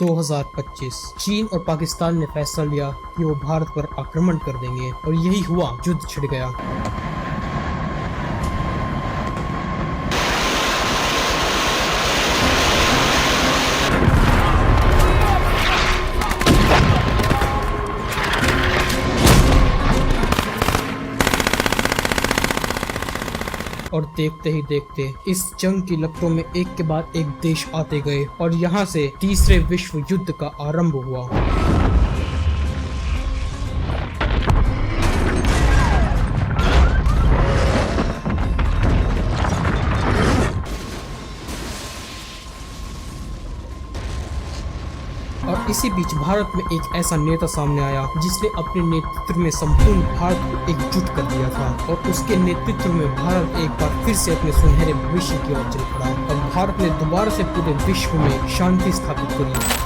2025 चीन और पाकिस्तान ने फैसला लिया कि वो भारत पर आक्रमण कर देंगे और यही हुआ, युद्ध छिड़ गया। और देखते ही देखते इस जंग की लपटों में एक के बाद एक देश आते गए और यहाँ से तीसरे विश्व युद्ध का आरंभ हुआ। और इसी बीच भारत में एक ऐसा नेता सामने आया जिसने अपने नेतृत्व में संपूर्ण भारत को एकजुट कर दिया था और उसके नेतृत्व में भारत एक बार फिर से अपने सुनहरे भविष्य की ओर चल पड़ा और भारत ने दोबारा से पूरे विश्व में शांति स्थापित करी।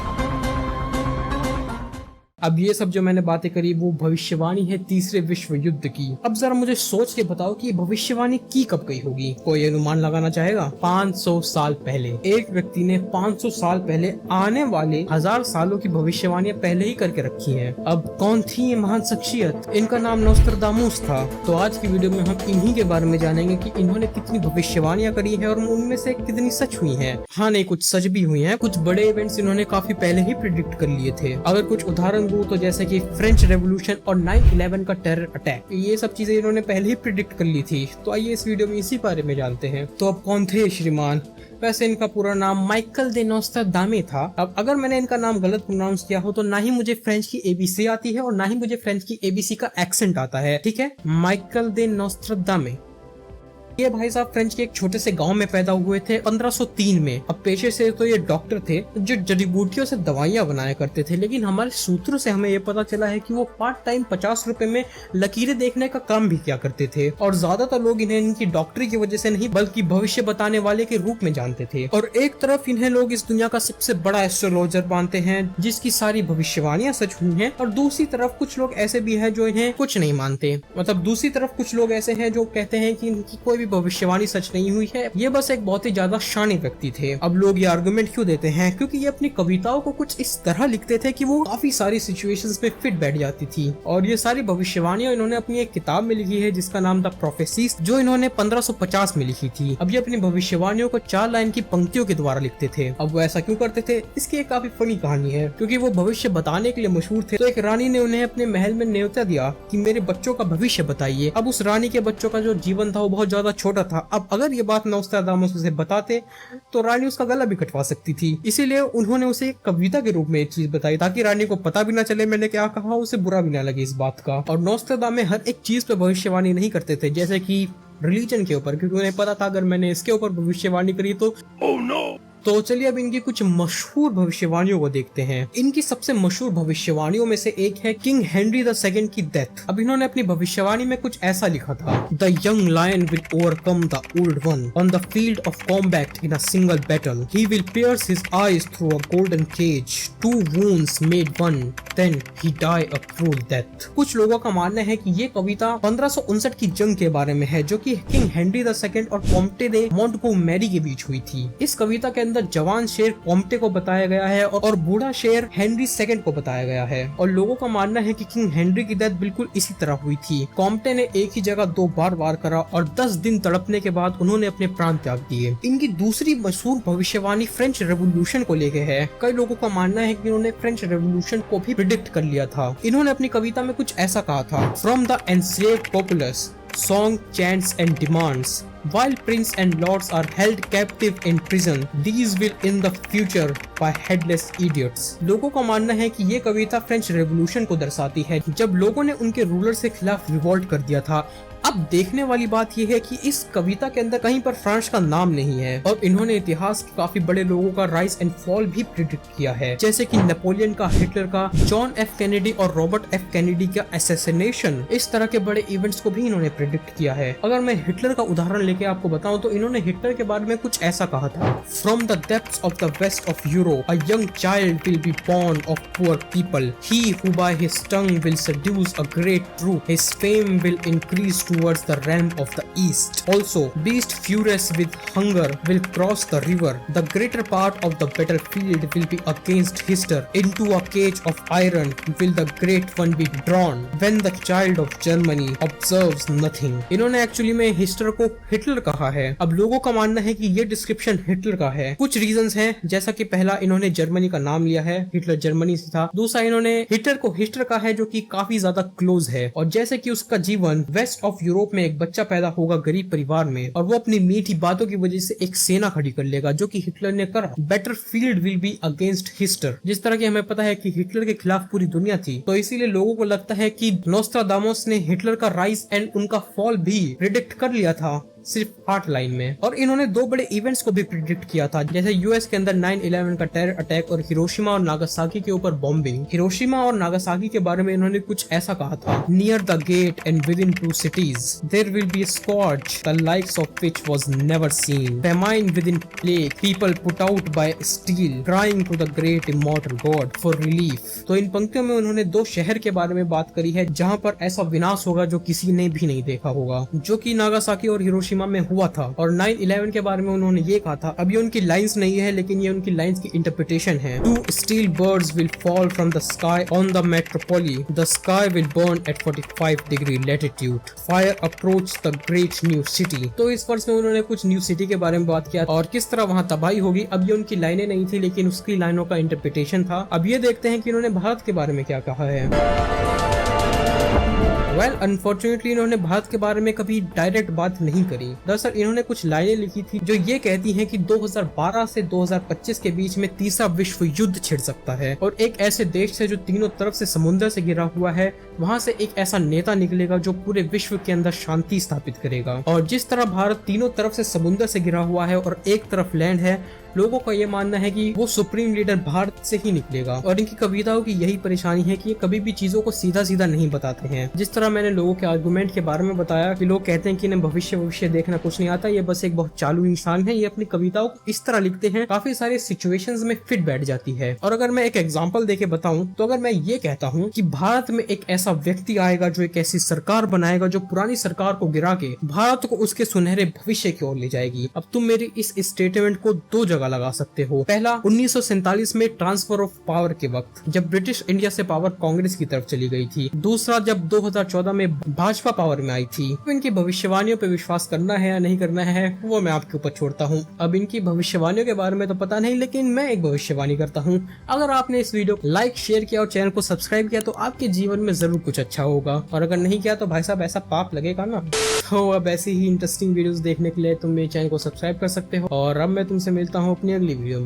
अब ये सब जो मैंने बातें करी वो भविष्यवाणी है तीसरे विश्व युद्ध की। अब जरा मुझे सोच के बताओ कि ये भविष्यवाणी की कब गई होगी? कोई अनुमान लगाना चाहेगा? 500 साल पहले एक व्यक्ति ने 500 साल पहले आने वाले 1000 सालों की भविष्यवाणियां पहले ही करके रखी हैं। अब कौन थी ये महान शख्सियत? इनका नाम नोस्ट्राडामुस था। तो आज की वीडियो में हम इन्हीं के बारे में जानेंगे कि इन्होंने कितनी भविष्यवाणियां करी है और उनमें से कितनी सच हुई है। हाँ नहीं, कुछ सच भी हुई है, कुछ बड़े इवेंट्स इन्होंने काफी पहले ही प्रिडिक्ट कर लिए थे। अगर कुछ उदाहरण तो जैसे कि फ्रेंच रेवोल्यूशन और 9/11 का टेरर अटैक, ये सब चीजें इन्होंने पहले ही प्रिडिक्ट कर ली थी। तो आइए इस वीडियो में इसी बारे में जानते हैं। तो अब कौन थे श्रीमान? वैसे इनका पूरा नाम माइकल दे नोस्ट्राडामे था। अब अगर मैंने इनका नाम गलत प्रोनाउंस किया हो तो ना ही मुझे फ्रेंच की एबीसी आती है और ना ही मुझे फ्रेंच की एबीसी का एक्सेंट आता है, ठीक है? माइकल दे नोस्ट्राडामे। ये भाई साहब फ्रेंच के एक छोटे से गांव में पैदा हुए थे 1503 में। अब पेशे से तो ये डॉक्टर थे जो जड़ी बूटियों से दवाइयां बनाया करते थे, लेकिन हमारे सूत्रों से हमें ये पता चला है कि वो पार्ट टाइम 50 रुपए में लकीरें देखने का काम भी किया करते थे। और ज्यादातर लोग इन्हें इनकी डॉक्टरी की वजह से नहीं बल्कि भविष्य बताने वाले के रूप में जानते थे। और एक तरफ इन्हें लोग इस दुनिया का सबसे बड़ा एस्ट्रोलॉजर मानते हैं जिसकी सारी भविष्यवाणियां सच हुई हैं, और दूसरी तरफ कुछ लोग ऐसे भी हैं जो इन्हें कुछ नहीं मानते। मतलब दूसरी तरफ कुछ लोग ऐसे हैं जो कहते हैं कि इनकी कोई भी भविष्यवाणी सच नहीं हुई है, ये बस एक बहुत ही ज्यादा शानी व्यक्ति थे। अब लोग ये आर्गुमेंट क्यों देते हैं? क्योंकि ये अपनी कविताओं को कुछ इस तरह लिखते थे कि वो काफी सारी सिचुएशंस में फिट बैठ जाती थी। और ये सारी भविष्यवाणियां इन्होंने अपनी एक किताब में लिखी है जिसका नाम द प्रोफेसीज, जो इन्होंने 1550 में लिखी थी। अब ये अपनी भविष्यवाणियों को 4 लाइन की पंक्तियों के द्वारा लिखते थे। अब वो ऐसा क्यों करते थे? इसकी एक काफी फनी कहानी है। क्योंकि वो भविष्य बताने के लिए मशहूर थे, तो एक रानी ने उन्हें अपने महल में न्योता दिया कि मेरे बच्चों का भविष्य बताइए। अब उस रानी के बच्चों का जो जीवन था वो बहुत ज्यादा छोटा था। अब अगर ये बात नोस्ट्राडामुस उसे बताते तो रानी उसका गला भी कटवा सकती थी। इसीलिए उन्होंने उसे एक कविता के रूप में एक चीज बताई ताकि रानी को पता भी ना चले मैंने क्या कहा, उसे बुरा भी ना लगे इस बात का। और नोस्ट्राडामे हर एक चीज पे भविष्यवाणी नहीं करते थे, जैसे कि रिलीजन के ऊपर, क्योंकि उन्हें पता था अगर मैंने इसके ऊपर भविष्यवाणी करी तो ओह नो। तो चलिए अब इनकी कुछ मशहूर भविष्यवाणियों को देखते हैं। इनकी सबसे मशहूर भविष्यवाणियों में से एक है किंग हेनरी II की डेथ। अब इन्होंने अपनी भविष्यवाणी में कुछ ऐसा लिखा था, the young lion will overcome the old one on the field of combat in a single battle. He will pierce his eyes through a golden cage, 2 wounds made 1, then he die a cruel death. कुछ लोगों का मानना है कि ये कविता 1559 की जंग के बारे में है जो कि किंग हेनरी II और कॉम्टे दे मोंटगोमेरी के बीच हुई थी। इस कविता के अंदर जवान शेर कॉम्टे को बताया गया है और बूढ़ा शेर हेनरी II को बताया गया है। और लोगों का मानना है कि किंग हेनरी की डेथ बिल्कुल इसी तरह हुई थी। कॉम्टे ने एक ही जगह 2 बार वार करा और 10 दिन तड़पने के बाद उन्होंने अपने प्राण त्याग दिए। इनकी दूसरी मशहूर भविष्यवाणी फ्रेंच रेवोल्यूशन को लेके है। कई लोगों का मानना है कि इन्होंने फ्रेंच रेवोल्यूशन को भी प्रिडिक्ट कर लिया था। इन्होंने अपनी कविता में कुछ ऐसा कहा था, from the enslaved populace song, chants and demands, while prince and lords are held captive in prison, these will in the future by headless idiots। लोगों का मानना है कि ये कविता फ्रेंच रेवोल्यूशन को दर्शाती है जब लोगों ने उनके रूलर से खिलाफ रिवोल्ट कर दिया था। अब देखने वाली बात यह है कि इस कविता के अंदर कहीं पर फ्रांस का नाम नहीं है और इन्होंने इतिहास के काफी बड़े लोगों का राइज एंड फॉल भी प्रिडिक्ट किया है, जैसे कि नेपोलियन का, हिटलर का, जॉन एफ कैनेडी और रॉबर्ट एफ कैनेडी का असैसिनेशन। इस तरह के बड़े इवेंट्स को भी इन्होंने प्रिडिक्ट किया है। अगर मैं हिटलर का उदाहरण लेके आपको बताऊं तो इन्होंने हिटलर के बारे में कुछ ऐसा कहा था, from the depths of the west of Europe a young child will be born of poor people, he who by his tongue will seduce a great truth, his fame will increase to towards the realm of the east. Also, beast furious with hunger will cross the river. The greater part of the battlefield will be against Hitler. Into a cage of iron will the great one be drawn. When the child of Germany observes nothing. इन्होंने actually में Hitler को Hitler कहा है। अब लोगों का मानना है कि ये डिस्क्रिप्शन हिटलर का है। कुछ रीजंस हैं, जैसा कि पहला इन्होंने जर्मनी का नाम लिया है, हिटलर जर्मनी से था। दूसरा इन्होंने हिटलर को हिटलर का है जो कि काफी ज्यादा क्लोज है, और जैसे कि उसका जीवन वेस्ट ऑफ यूरोप में एक बच्चा पैदा होगा गरीब परिवार में, और वो अपनी मीठी बातों की वजह से एक सेना खड़ी कर लेगा जो कि हिटलर ने करा। Better field will be against Hitler. जिस तरह की हमें पता है कि हिटलर के खिलाफ पूरी दुनिया थी, तो इसीलिए लोगों को लगता है कि नोस्ट्राडामोस ने हिटलर का राइज एंड उनका फॉल भी प्रिडिक्ट कर लिया था सिर्फ 8 लाइन में। और इन्होंने 2 बड़े इवेंट्स को भी प्रिडिक्ट किया था, जैसे यूएस के अंदर 9/11 का टेरर अटैक और हिरोशिमा और नागासाकी के ऊपर बॉम्बिंग। हिरोशिमा और नागासाकी के बारे में इन्होंने कुछ ऐसा कहा था, near the gate and within 2 cities there will be scorch the likes of which was never seen, famine within plague, people put out by steel, crying to the great immortal God for relief. तो इन पंक्तियों में उन्होंने 2 शहर के बारे में बात करी है जहाँ पर ऐसा विनाश होगा जो किसी ने भी नहीं देखा होगा, जो कि नागासाकी और हिरोशिमा में हुआ था। और 9/11 के बारे में उन्होंने ये कहा था, अब ये उनकी लाइंस नहीं है लेकिन ये उनकी लाइंस की इंटरप्रिटेशन है। 2 steel birds will fall from the sky on the metropole. The sky will burn at 45° latitude. Fire approach the great new city. तो इस वर्ष में उन्होंने कुछ न्यू सिटी के बारे में बात किया और किस तरह वहाँ तबाही होगी। अब ये उनकी लाइनें नहीं थी लेकिन उसकी लाइनों का इंटरप्रिटेशन था। अब ये देखते हैं कि इन्होंने भारत के बारे में क्या कहा है। अनफॉर्चुनेटली इन्होंने भारत के बारे में कभी डायरेक्ट बात नहीं करी। दरअसल इन्होंने कुछ लाइनें लिखी थी जो ये कहती हैं कि 2012 से 2025 के बीच में तीसरा विश्व युद्ध छिड़ सकता है, और एक ऐसे देश से जो तीनों तरफ से समुद्र से घिरा हुआ है, वहाँ से एक ऐसा नेता निकलेगा जो पूरे विश्व के अंदर शांति स्थापित करेगा। और जिस तरह भारत तीनों तरफ से समुद्र से घिरा हुआ है और एक तरफ लैंड है, लोगों का ये मानना है कि वो सुप्रीम लीडर भारत से ही निकलेगा। और इनकी कविताओं की यही परेशानी है कि ये कभी भी चीजों को सीधा सीधा नहीं बताते हैं। जिस तरह मैंने लोगों के आर्गुमेंट के बारे में बताया कि लोग कहते हैं कि इन्हें भविष्य देखना कुछ नहीं आता, ये बस एक बहुत चालू इंसान है, ये अपनी कविताओं को इस तरह लिखते हैं, काफी सारे सिचुएशंस में फिट बैठ जाती है। और अगर मैं एक एग्जांपल देके बताऊं, तो अगर मैं ये कहता हूं कि भारत में एक ऐसा व्यक्ति आएगा जो एक ऐसी सरकार बनाएगा जो पुरानी सरकार को गिरा के भारत को उसके सुनहरे भविष्य की ओर ले जाएगी। अब तुम मेरी इस स्टेटमेंट को 2 जगह लगा सकते हो। पहला, 1947 में ट्रांसफर ऑफ पावर के वक्त जब ब्रिटिश इंडिया से पावर कांग्रेस की तरफ चली गई थी। दूसरा, जब 2014 में भाजपा पावर में आई थी। तो इनकी भविष्यवाणियों पे विश्वास करना है या नहीं करना है वो मैं आपके ऊपर छोड़ता हूँ। अब इनकी भविष्यवाणियों के बारे में तो पता नहीं, लेकिन मैं एक भविष्यवाणी करता हूँ, अगर आपने इस वीडियो को लाइक शेयर किया और चैनल को सब्सक्राइब किया तो आपके जीवन में जरूर कुछ अच्छा होगा, और अगर नहीं किया तो भाई साहब ऐसा पाप लगेगा ना। तो अब ऐसी ही इंटरेस्टिंग वीडियोस देखने के लिए तुम मेरे चैनल को सब्सक्राइब कर सकते हो, और अब मैं तुमसे मिलता हूँ अपनी अगली वीडियो में।